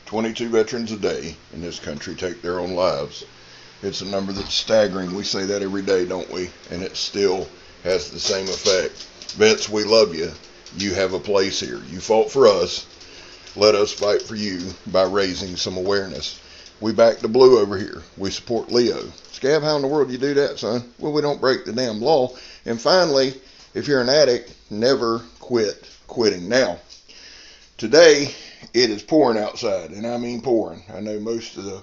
22 veterans a day in this country take their own lives. It's a number that's staggering. We say that every day, don't we? And it still has the same effect. Vets, we love you. You have a place here. You fought for us. Let us fight for you by raising some awareness. We back the blue over here. We support Leo. Scab, how in the world do you do that, son? Well, we don't break the damn law. And finally, if you're an addict, never quit quitting. Now, today, it is pouring outside, and I mean pouring. I know most of the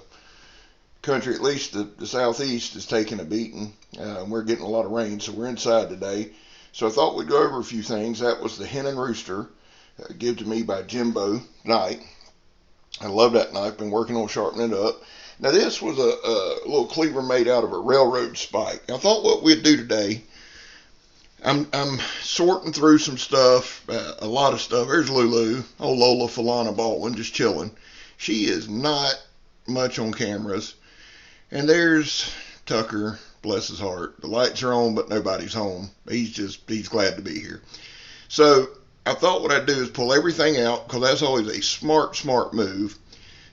country, at least the southeast, is taking a beating. We're getting a lot of rain, so we're inside today. So I thought we'd go over a few things. That was the Hen and Rooster, given to me by Jimbo Knight. I love that knife. Been working on sharpening it up. Now this was a little cleaver made out of a railroad spike. I thought what we'd do today, I'm sorting through some stuff, a lot of stuff. There's Lulu, old Lola Falana Baldwin, just chilling. She is not much on cameras. And there's Tucker, bless his heart. The lights are on, but nobody's home. He's glad to be here. So I thought what I'd do is pull everything out, because that's always a smart move,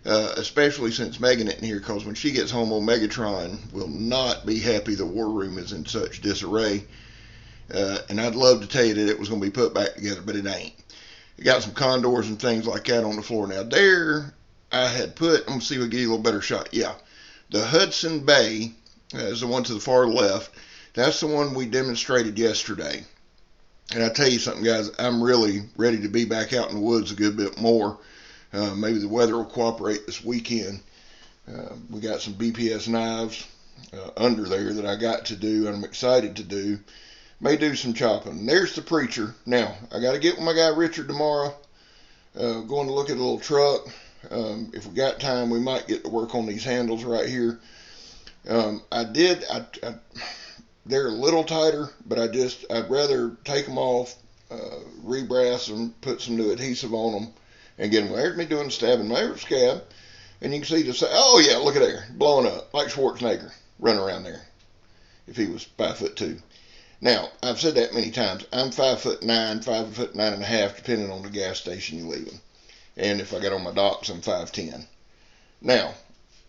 especially since Megan isn't here, because when she gets home on Megatron, will not be happy the war room is in such disarray. And I'd love to tell you that it was going to be put back together, but it ain't. It got some condors and things like that on the floor. Now there, I had put, I'm going to see if we can get you a little better shot. Yeah, the Hudson Bay is the one to the far left. That's the one we demonstrated yesterday. And I tell you something, guys, I'm really ready to be back out in the woods a good bit more. Maybe the weather will cooperate this weekend. We got some BPS knives under there that I got to do, and I'm excited to do. May do some chopping. There's the Preacher. Now, I got to get with my guy Richard tomorrow. Going to look at a little truck. If we got time, we might get to work on these handles right here. They're a little tighter, but I'd rather take them off, rebrass them, put some new adhesive on them, and get them. There's me doing stabbing. There's Scab. And you can see oh yeah, look at there, blowing up, like Schwarzenegger, running around there, if he was 5'2". Now, I've said that many times. I'm 5'9", 5'9.5", depending on the gas station you leave. And if I get on my docks, I'm 5'10". Now,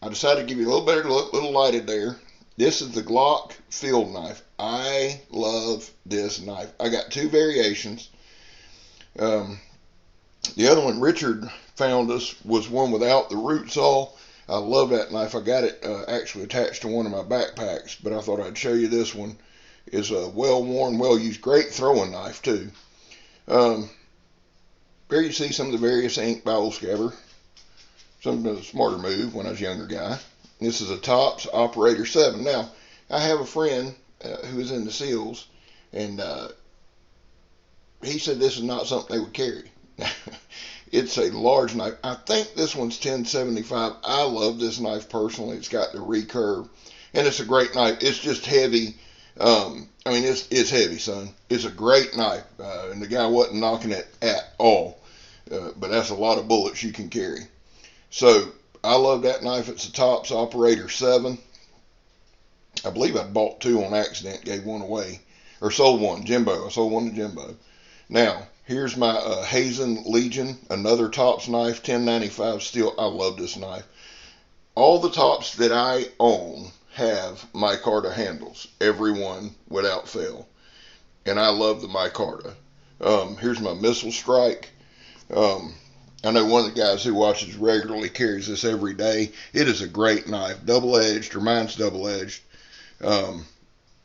I decided to give you a little better look, a little lighted there. This is the Glock field knife. I love this knife. I got two variations. The other one Richard found us was one without the root saw. I love that knife. I got it actually attached to one of my backpacks, but I thought I'd show you this one. Is a well-worn, well-used, great throwing knife, too. There you see some of the various ink by Old Scabber. Some of the smarter move when I was a younger guy. This is a Tops Operator 7. Now, I have a friend who is in the SEALs, and he said this is not something they would carry. It's a large knife. I think this one's 1075. I love this knife personally. It's got the recurve, and it's a great knife. It's just heavy. It's heavy, son. It's a great knife, and the guy wasn't knocking it at all, but that's a lot of bullets you can carry. So, I love that knife. It's a Tops Operator 7. I believe I bought two on accident, gave one away, or sold one, Jimbo. I sold one to Jimbo. Now, here's my Hazen Legion, another Tops knife, 1095 steel. I love this knife. All the Tops that I own have micarta handles, every one without fail, and I love the micarta. Here's my Missile Strike. I know one of the guys who watches regularly carries this every day. It is a great knife, double-edged, or mine's double-edged. Look at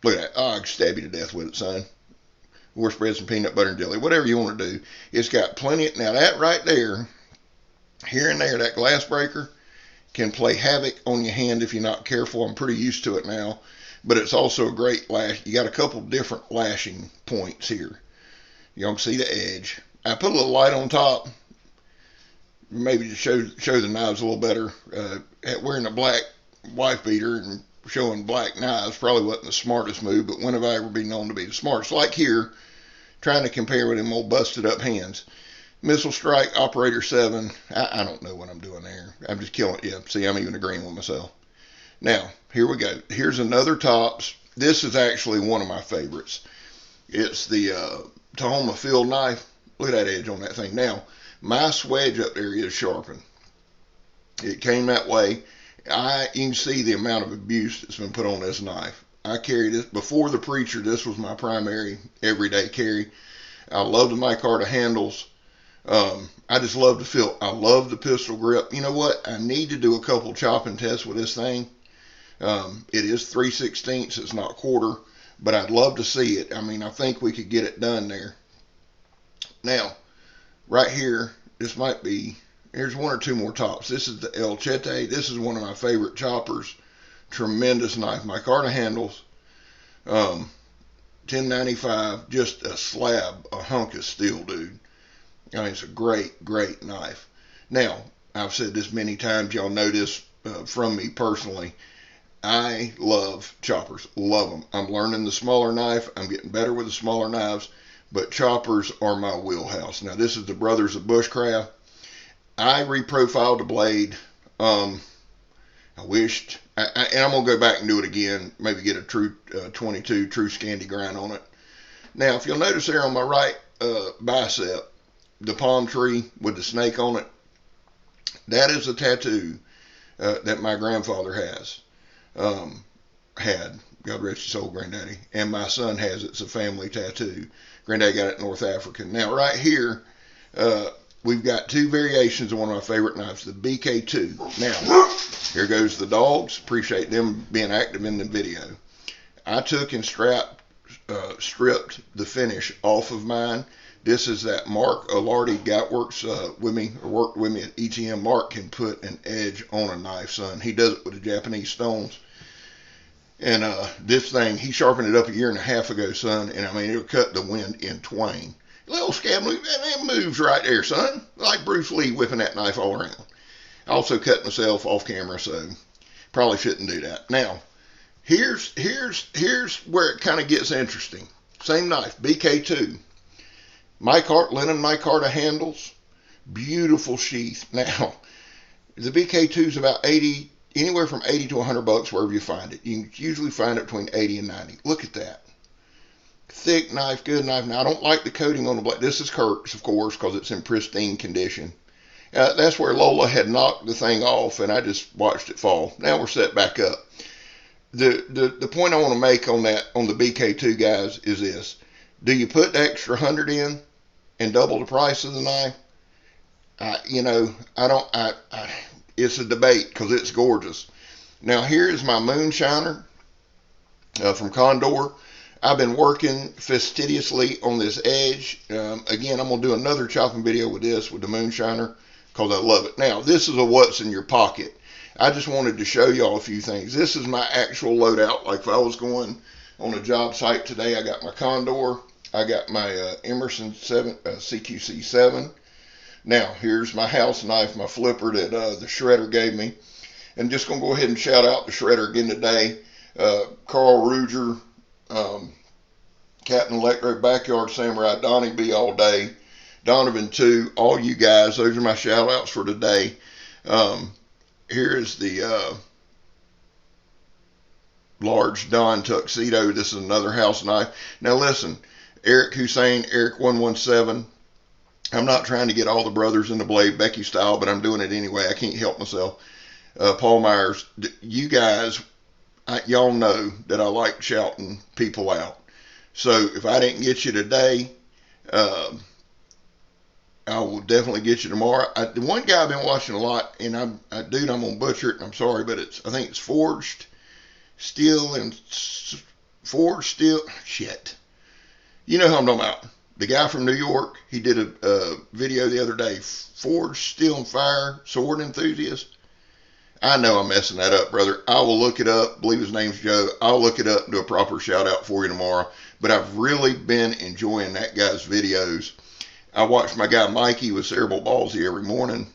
that. Oh, I can stab you to death with it, son. Or spread some peanut butter and jelly, whatever you want to do. It's got plenty of, now that right there, here and there, that glass breaker, can play havoc on your hand if you're not careful. I'm pretty used to it now, but it's also a great lash. You got a couple different lashing points here. You can see the edge. I put a little light on top, maybe to show the knives a little better. Wearing a black wife beater and showing black knives probably wasn't the smartest move, but when have I ever been known to be the smartest? Like here, trying to compare with them old busted up hands. Missile Strike Operator 7. I don't know what I'm doing there. I'm just killing it. Yeah, see, I'm even agreeing with myself. Now, here we go. Here's another Tops. This is actually one of my favorites. It's the Tahoma Field Knife. Look at that edge on that thing. Now, my swedge up there is sharpened. It came that way. You can see the amount of abuse that's been put on this knife. I carried this before the preacher. This was my primary everyday carry. I love the micarta handles. I just love the feel. I love the pistol grip. You know what? I need to do a couple chopping tests with this thing. It is 3/16. It's not quarter, but I'd love to see it. I mean, I think we could get it done there. Now, right here, this might be, here's one or two more tops. This is the El Chete. This is one of my favorite choppers. Tremendous knife. Micarta handles. 1095. Just a slab, a hunk of steel, dude. I mean, it's a great, great knife. Now, I've said this many times. Y'all know this from me personally. I love choppers. Love them. I'm learning the smaller knife. I'm getting better with the smaller knives. But choppers are my wheelhouse. Now, this is the Brothers of Bushcraft. I reprofiled the blade. I wished, and I'm going to go back and do it again. Maybe get a true 22 true Scandi grind on it. Now, if you'll notice there on my right bicep, the palm tree with the snake on it, that is a tattoo that my grandfather had. God rest his soul, Granddaddy. And my son has it. It's a family tattoo. Granddaddy got it in North Africa. Now, right here, we've got two variations of one of my favorite knives, the BK2. Now, here goes the dogs. Appreciate them being active in the video. I took and stripped the finish off of mine. This is that Mark Alardi guy works with me, or worked with me at ETM. Mark can put an edge on a knife, son. He does it with the Japanese stones. And this thing, he sharpened it up a year and a half ago, son. And I mean, it'll cut the wind in twain. Little scab move, it moves right there, son. Like Bruce Lee whipping that knife all around. I also cut myself off camera, so probably shouldn't do that. Now, here's where it kind of gets interesting. Same knife, BK2. Linen micarta handles, beautiful sheath. Now, the BK2 is about anywhere from 80 to 100 bucks wherever you find it. You can usually find it between 80 and 90. Look at that. Thick knife, good knife. Now, I don't like the coating on the blade. This is Kirk's, of course, because it's in pristine condition. That's where Lola had knocked the thing off, and I just watched it fall. Now we're set back up. The point I want to make on the BK2, guys, is this. Do you put the extra 100 in and double the price of the knife? It's a debate because it's gorgeous. Now, here is my moonshiner from Condor. I've been working fastidiously on this edge. Again, I'm going to do another chopping video with this, with the moonshiner, because I love it. Now, this is a what's in your pocket. I just wanted to show y'all a few things. This is my actual loadout. Like if I was going on a job site today, I got my Condor. I got my Emerson CQC 7. Now, here's my house knife, my flipper that the shredder gave me. And just going to go ahead and shout out the shredder again today. Carl Ruger, Captain Electric, Backyard Samurai, Donnie B all day, Donovan 2, all you guys. Those are my shout outs for today. Here is the large Don Tuxedo. This is another house knife. Now listen, Eric Hussein, Eric 117. I'm not trying to get all the brothers in the blade Becky style, but I'm doing it anyway. I can't help myself. Paul Myers, you guys, y'all know that I like shouting people out. So if I didn't get you today, I will definitely get you tomorrow. The one guy I've been watching a lot, and I'm going to butcher it, and I'm sorry, but I think it's Forged Steel. Shit. You know who I'm talking about. The guy from New York, he did a video the other day, Forged Steel and Fire Sword Enthusiast. I know I'm messing that up, brother. I will look it up. I believe his name's Joe. I'll look it up and do a proper shout out for you tomorrow. But I've really been enjoying that guy's videos. I watched my guy Mikey with cerebral palsy every morning.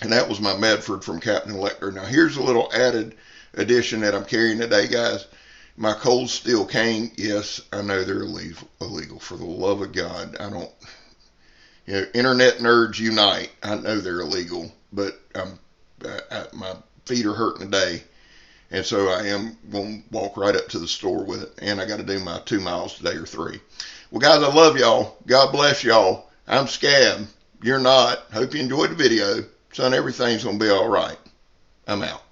And that was my Medford from Captain Electric. Now here's a little added addition that I'm carrying today, guys. My cold steel cane. Yes, I know they're illegal. For the love of God, I don't. Internet nerds unite. I know they're illegal, but my feet are hurting today, and so I am going to walk right up to the store with it. And I got to do my 2 miles today or 3. Well, guys, I love y'all. God bless y'all. I'm Scab. You're not. Hope you enjoyed the video. son, everything's going to be all right. I'm out.